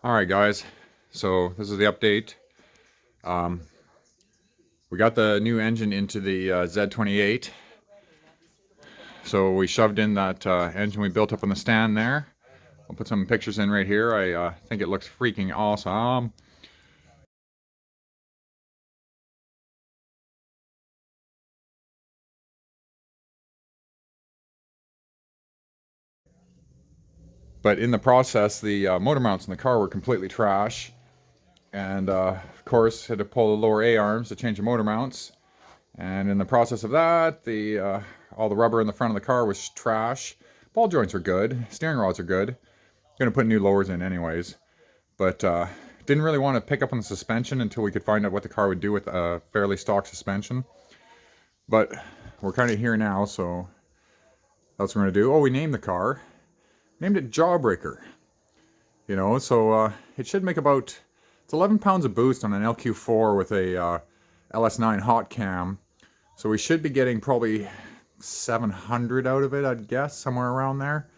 Alright guys, so this is the update. We got the new engine into the Z28. So we shoved in that engine we built up on the stand there. I'll put some pictures in right here. I think it looks freaking awesome. But in the process, the motor mounts in the car were completely trash. And of course, had to pull the lower A-arms to change the motor mounts. And in the process of that, all the rubber in the front of the car was trash. Ball joints are good. Steering rods are good. Gonna put new lowers in anyways. But didn't really want to pick up on the suspension until we could find out what the car would do with a fairly stock suspension. But we're kind of here now, so that's what we're gonna do. Oh, we named the car. Named it Jawbreaker. You know, so it should make about, it's 11 pounds of boost on an LQ4 with a LS9 hot cam. So we should be getting probably 700 out of it, I'd guess, somewhere around there.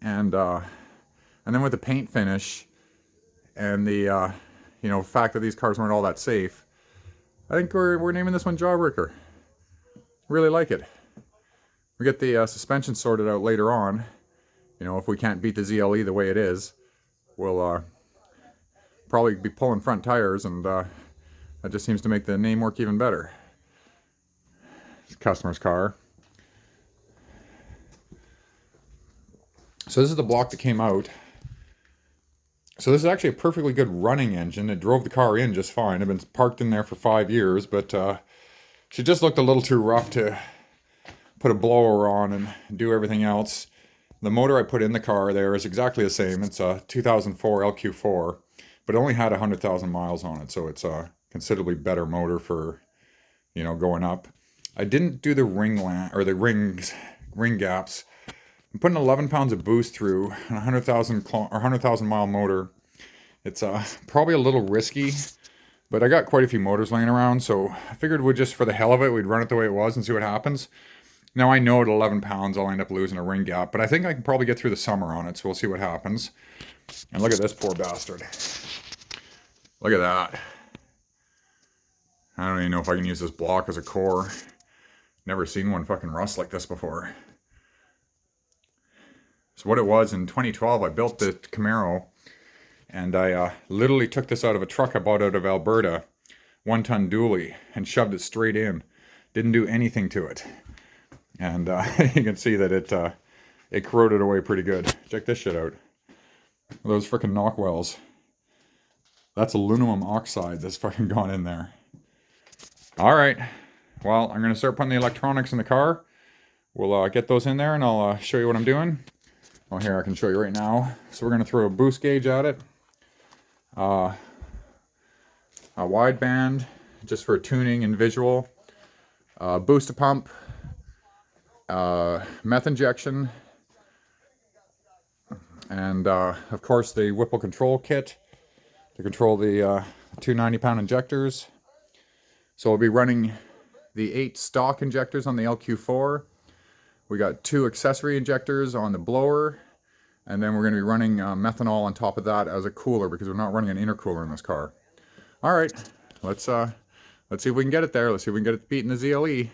And then with the paint finish and the fact that these cars weren't all that safe, I think we're naming this one Jawbreaker. Really like it. We get the suspension sorted out later on. You know, if we can't beat the ZLE the way it is, we'll probably be pulling front tires, and that just seems to make the name work even better. It's a customer's car. So this is the block that came out. So this is actually a perfectly good running engine. It drove the car in just fine. I've been parked in there for 5 years, but she just looked a little too rough to put a blower on and do everything else. The motor I put in the car there is exactly the same. It's a 2004 LQ4, but it only had 100,000 miles on it, so it's a considerably better motor for, you know, going up. I didn't do the ring gaps. I'm putting 11 pounds of boost through a 100,000 mile motor. It's probably a little risky, but I got quite a few motors laying around, so I figured we'd just, for the hell of it, we'd run it the way it was and see what happens. Now I know at 11 pounds I'll end up losing a ring gap, but I think I can probably get through the summer on it, so we'll see what happens. And look at this poor bastard. Look at that. I don't even know if I can use this block as a core. Never seen one fucking rust like this before. So what it was, in 2012, I built the Camaro, and I literally took this out of a truck I bought out of Alberta, 1-ton dually, and shoved it straight in. Didn't do anything to it. And you can see that it corroded away pretty good. Check this shit out. Those freaking knock wells. That's aluminum oxide that's fucking gone in there. Alright, well, I'm going to start putting the electronics in the car. We'll get those in there, and I'll show you what I'm doing. Well, here, I can show you right now. So we're going to throw a boost gauge at it. A wide band, just for tuning and visual. Booster pump. Meth injection. And, of course, the Whipple control kit to control the 2 90-pound injectors. So we'll be running the 8 stock injectors on the LQ4. We got 2 accessory injectors on the blower, and then we're going to be running methanol on top of that as a cooler, because we're not running an intercooler in this car. All right, let's see if we can get it there. Let's see if we can get it beating the ZLE.